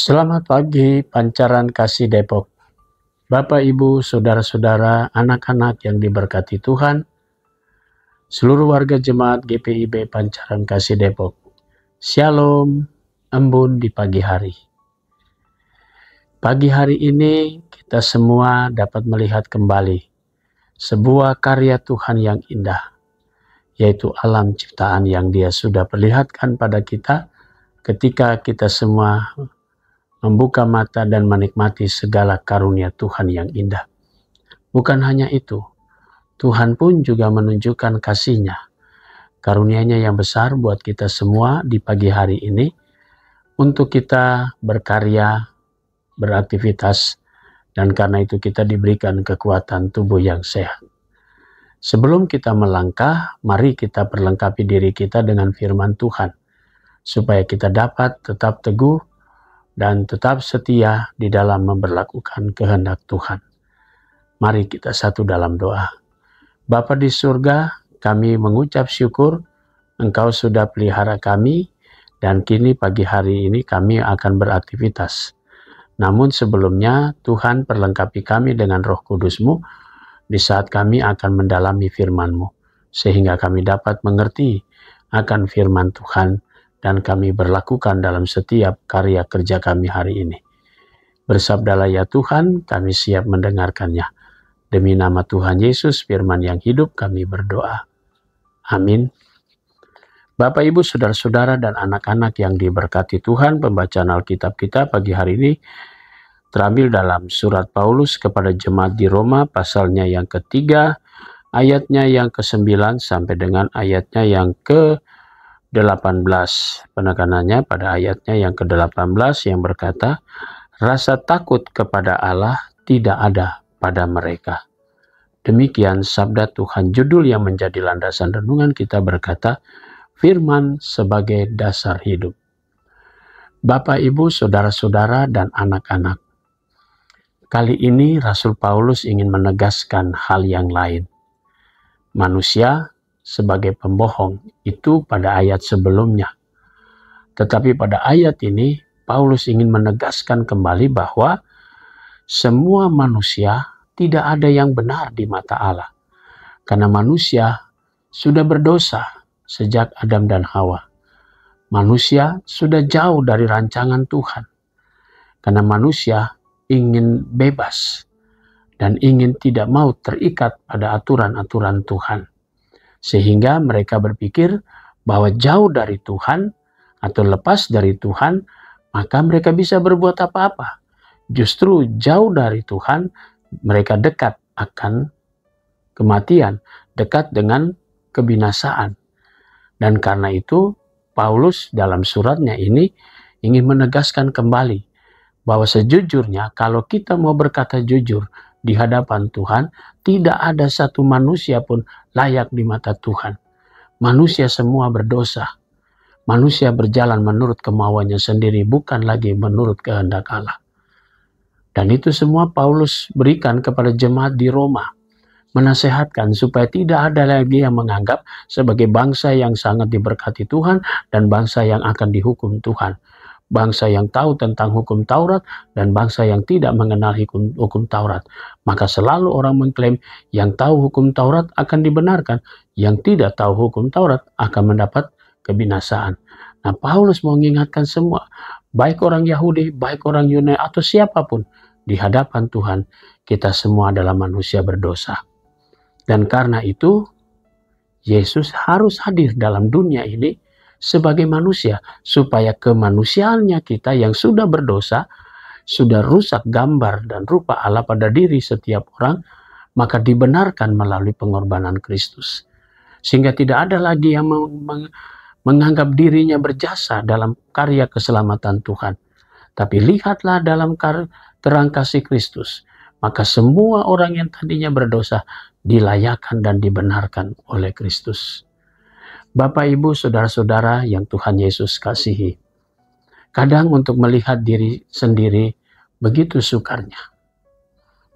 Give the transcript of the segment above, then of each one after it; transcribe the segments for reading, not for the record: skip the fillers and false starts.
Selamat pagi, Pancaran Kasih Depok. Bapak, Ibu, Saudara-saudara, anak-anak yang diberkati Tuhan, seluruh warga jemaat GPIB Pancaran Kasih Depok. Shalom, embun di pagi hari. Pagi hari ini kita semua dapat melihat kembali sebuah karya Tuhan yang indah, yaitu alam ciptaan yang Dia sudah perlihatkan pada kita ketika kita semua membuka mata dan menikmati segala karunia Tuhan yang indah. Bukan hanya itu, Tuhan pun juga menunjukkan kasih-Nya, karunia-Nya yang besar buat kita semua di pagi hari ini, untuk kita berkarya, beraktivitas, dan karena itu kita diberikan kekuatan tubuh yang sehat. Sebelum kita melangkah, mari kita perlengkapi diri kita dengan firman Tuhan, supaya kita dapat tetap teguh dan tetap setia di dalam memberlakukan kehendak Tuhan. Mari kita satu dalam doa. Bapa di surga, kami mengucap syukur Engkau sudah pelihara kami, dan kini pagi hari ini kami akan beraktivitas. Namun sebelumnya Tuhan perlengkapi kami dengan Roh Kudus-Mu di saat kami akan mendalami firman-Mu, sehingga kami dapat mengerti akan firman Tuhan dan kami berlakukan dalam setiap karya kerja kami hari ini. Bersabdalah ya Tuhan, kami siap mendengarkannya. Demi nama Tuhan Yesus, firman yang hidup, kami berdoa. Amin. Bapak, Ibu, Saudara-saudara, dan anak-anak yang diberkati Tuhan, pembacaan Alkitab kita pagi hari ini terambil dalam surat Paulus kepada jemaat di Roma, pasalnya yang ketiga, ayatnya yang ke-9 sampai dengan ayatnya yang ke-18. Penekanannya pada ayatnya yang ke-18 yang berkata, rasa takut kepada Allah tidak ada pada mereka. Demikian sabda Tuhan. Judul yang menjadi landasan renungan kita berkata, firman sebagai dasar hidup. Bapak, Ibu, Saudara-saudara, dan anak-anak, kali ini Rasul Paulus ingin menegaskan hal yang lain. Manusia sebagai pembohong itu pada ayat sebelumnya. Tetapi pada ayat ini Paulus ingin menegaskan kembali bahwa semua manusia tidak ada yang benar di mata Allah. Karena manusia sudah berdosa sejak Adam dan Hawa. Manusia sudah jauh dari rancangan Tuhan. Karena manusia ingin bebas dan ingin tidak mau terikat pada aturan-aturan Tuhan. Sehingga mereka berpikir bahwa jauh dari Tuhan atau lepas dari Tuhan, maka mereka bisa berbuat apa-apa. Justru jauh dari Tuhan, mereka dekat akan kematian, dekat dengan kebinasaan. Dan karena itu, Paulus dalam suratnya ini ingin menegaskan kembali bahwa sejujurnya kalau kita mau berkata jujur di hadapan Tuhan, tidak ada satu manusia pun layak di mata Tuhan. Manusia semua berdosa. Manusia berjalan menurut kemauannya sendiri, bukan lagi menurut kehendak Allah. Dan itu semua Paulus berikan kepada jemaat di Roma, menasehatkan supaya tidak ada lagi yang menganggap sebagai bangsa yang sangat diberkati Tuhan dan bangsa yang akan dihukum Tuhan. Bangsa yang tahu tentang hukum Taurat dan bangsa yang tidak mengenal hukum Taurat. Maka selalu orang mengklaim yang tahu hukum Taurat akan dibenarkan, yang tidak tahu hukum Taurat akan mendapat kebinasaan. Nah, Paulus mau mengingatkan semua, baik orang Yahudi, baik orang Yunani, atau siapapun, di hadapan Tuhan, kita semua adalah manusia berdosa. Dan karena itu, Yesus harus hadir dalam dunia ini sebagai manusia, supaya kemanusiaannya kita yang sudah berdosa, sudah rusak gambar dan rupa Allah pada diri setiap orang, maka dibenarkan melalui pengorbanan Kristus. Sehingga tidak ada lagi yang menganggap dirinya berjasa dalam karya keselamatan Tuhan. Tapi lihatlah dalam terang kasih Kristus, maka semua orang yang tadinya berdosa dilayakan dan dibenarkan oleh Kristus. Bapak, Ibu, Saudara-saudara yang Tuhan Yesus kasihi, kadang untuk melihat diri sendiri begitu sukarnya.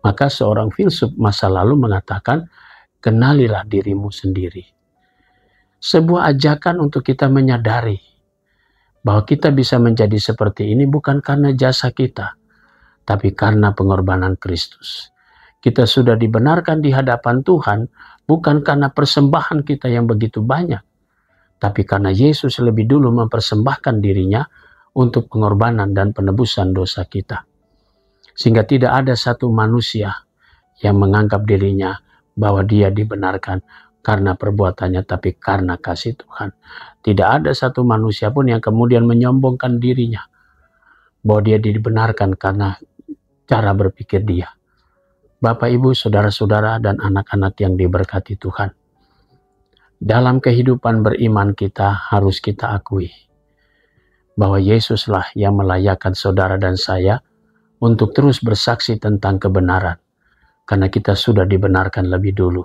Maka seorang filsuf masa lalu mengatakan, kenalilah dirimu sendiri. Sebuah ajakan untuk kita menyadari bahwa kita bisa menjadi seperti ini bukan karena jasa kita, tapi karena pengorbanan Kristus. Kita sudah dibenarkan di hadapan Tuhan bukan karena persembahan kita yang begitu banyak, tapi karena Yesus lebih dulu mempersembahkan dirinya untuk pengorbanan dan penebusan dosa kita. Sehingga tidak ada satu manusia yang menganggap dirinya bahwa dia dibenarkan karena perbuatannya, tapi karena kasih Tuhan. Tidak ada satu manusia pun yang kemudian menyombongkan dirinya bahwa dia dibenarkan karena cara berpikir dia. Bapak, Ibu, saudara-saudara, dan anak-anak yang diberkati Tuhan, dalam kehidupan beriman kita harus kita akui bahwa Yesuslah yang melayakkan saudara dan saya untuk terus bersaksi tentang kebenaran, karena kita sudah dibenarkan lebih dulu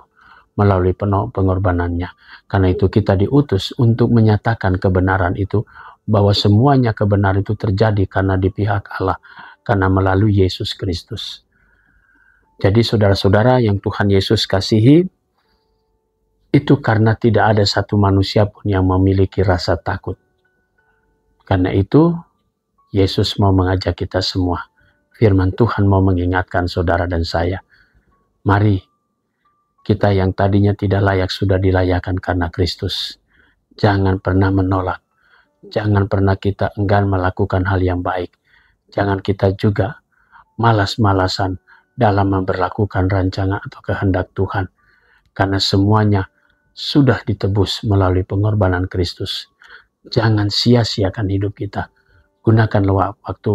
melalui pengorbanannya. Karena itu kita diutus untuk menyatakan kebenaran itu, bahwa semuanya kebenaran itu terjadi karena di pihak Allah, karena melalui Yesus Kristus. Jadi saudara-saudara yang Tuhan Yesus kasihi, itu karena tidak ada satu manusia pun yang memiliki rasa takut. Karena itu, Yesus mau mengajak kita semua. Firman Tuhan mau mengingatkan saudara dan saya. Mari, kita yang tadinya tidak layak sudah dilayakkan karena Kristus. Jangan pernah menolak. Jangan pernah kita enggan melakukan hal yang baik. Jangan kita juga malas-malasan dalam memperlakukan rancangan atau kehendak Tuhan. Karena semuanya sudah ditebus melalui pengorbanan Kristus. Jangan sia-siakan hidup kita. Gunakanlah waktu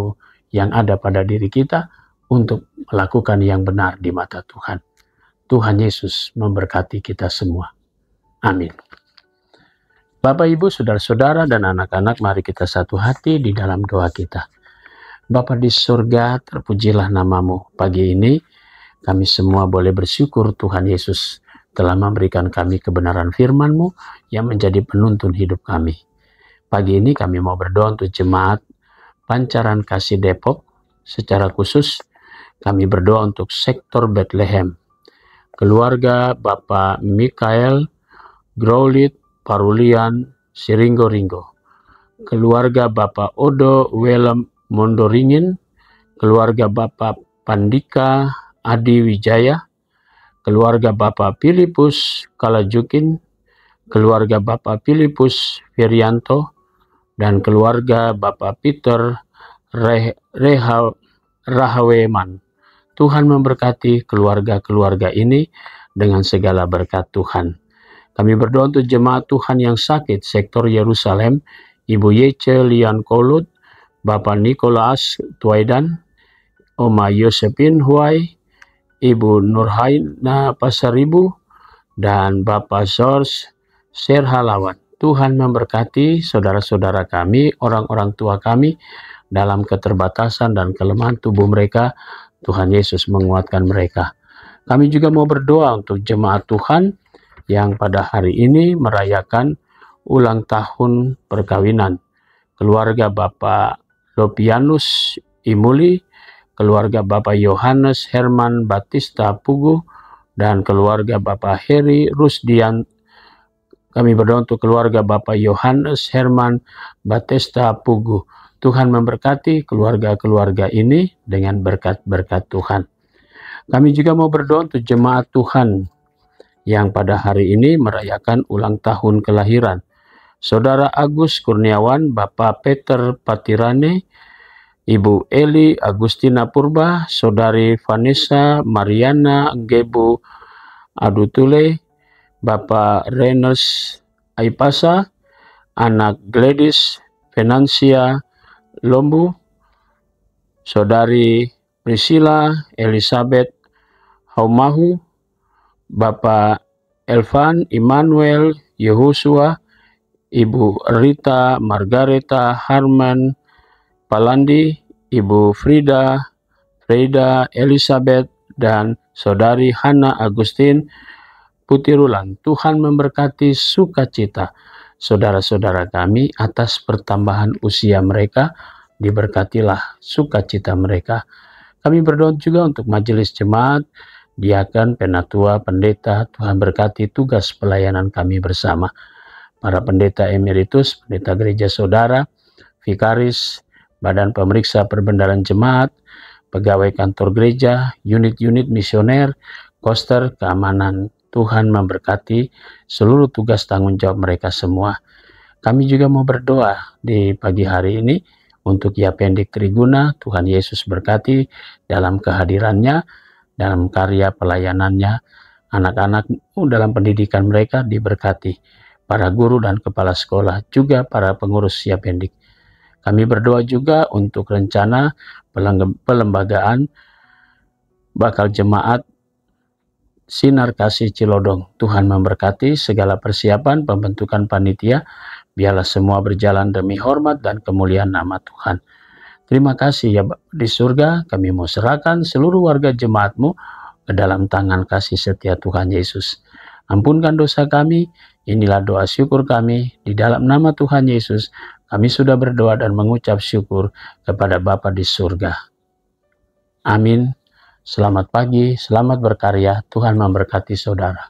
yang ada pada diri kita untuk melakukan yang benar di mata Tuhan. Tuhan Yesus memberkati kita semua. Amin. Bapak, Ibu, saudara-saudara, dan anak-anak, mari kita satu hati di dalam doa kita. Bapa di surga, terpujilah namamu. Pagi ini kami semua boleh bersyukur Tuhan Yesus telah memberikan kami kebenaran firman-Mu yang menjadi penuntun hidup kami. Pagi ini kami mau berdoa untuk jemaat Pancaran Kasih Depok. Secara khusus kami berdoa untuk sektor Bethlehem, keluarga Bapak Mikael Growlit Parulian Siringgo-Ringgo, keluarga Bapak Odo Welem Mondoringin, keluarga Bapak Pandika Adi Wijaya, keluarga Bapak Filipus Kalajukin, keluarga Bapak Filipus Firianto, dan keluarga Bapak Peter Rahaweman. Tuhan memberkati keluarga-keluarga ini dengan segala berkat Tuhan. Kami berdoa untuk jemaat Tuhan yang sakit, sektor Yerusalem, Ibu Yece Lian Kolut, Bapak Nikolas Tuaidan, Oma Yosepin Huai, Ibu Nurhaina Pasaribu, dan Bapak George Serhalawan. Tuhan memberkati saudara-saudara kami, orang-orang tua kami, dalam keterbatasan dan kelemahan tubuh mereka. Tuhan Yesus menguatkan mereka. Kami juga mau berdoa untuk jemaat Tuhan yang pada hari ini merayakan ulang tahun perkawinan. Keluarga Bapak Lopianus Imuli, keluarga Bapak Yohanes Herman Batista Pugu, dan keluarga Bapak Heri Rusdian. Kami berdoa untuk keluarga Bapak Yohanes Herman Batista Pugu. Tuhan memberkati keluarga-keluarga ini dengan berkat-berkat Tuhan. Kami juga mau berdoa untuk jemaat Tuhan yang pada hari ini merayakan ulang tahun kelahiran. Saudara Agus Kurniawan, Bapak Peter Patirane, Ibu Eli Agustina Purba, Saudari Vanessa Mariana Gebu Adutule, Bapak Renes Aipasa, anak Gladys Financia Lombu, Saudari Priscilla Elizabeth Haumahu, Bapak Elvan Immanuel Yehosua, Ibu Rita Margareta Harman Palandi, Ibu Frida Elizabeth, dan Saudari Hana Agustin Putirulan. Tuhan memberkati sukacita saudara-saudara kami atas pertambahan usia mereka. Diberkatilah sukacita mereka. Kami berdoa juga untuk majelis jemaat, diakan, penatua, pendeta. Tuhan berkati tugas pelayanan kami bersama. Para pendeta emeritus, pendeta gereja saudara, vikaris, badan pemeriksa perbendaharaan jemaat, pegawai kantor gereja, unit-unit misioner, koster, keamanan. Tuhan memberkati seluruh tugas tanggung jawab mereka semua. Kami juga mau berdoa di pagi hari ini untuk Yapendik Triguna. Tuhan Yesus berkati dalam kehadirannya, dalam karya pelayanannya. Anak-anak dalam pendidikan mereka diberkati. Para guru dan kepala sekolah, juga para pengurus Yapendik. Kami berdoa juga untuk rencana pelembagaan bakal jemaat Sinar Kasih Cilodong. Tuhan memberkati segala persiapan pembentukan panitia. Biarlah semua berjalan demi hormat dan kemuliaan nama Tuhan. Terima kasih ya di surga, kami mau serahkan seluruh warga jemaat-Mu ke dalam tangan kasih setia Tuhan Yesus. Ampunkan dosa kami, inilah doa syukur kami, di dalam nama Tuhan Yesus, kami sudah berdoa dan mengucap syukur kepada Bapa di surga. Amin. Selamat pagi, selamat berkarya, Tuhan memberkati saudara.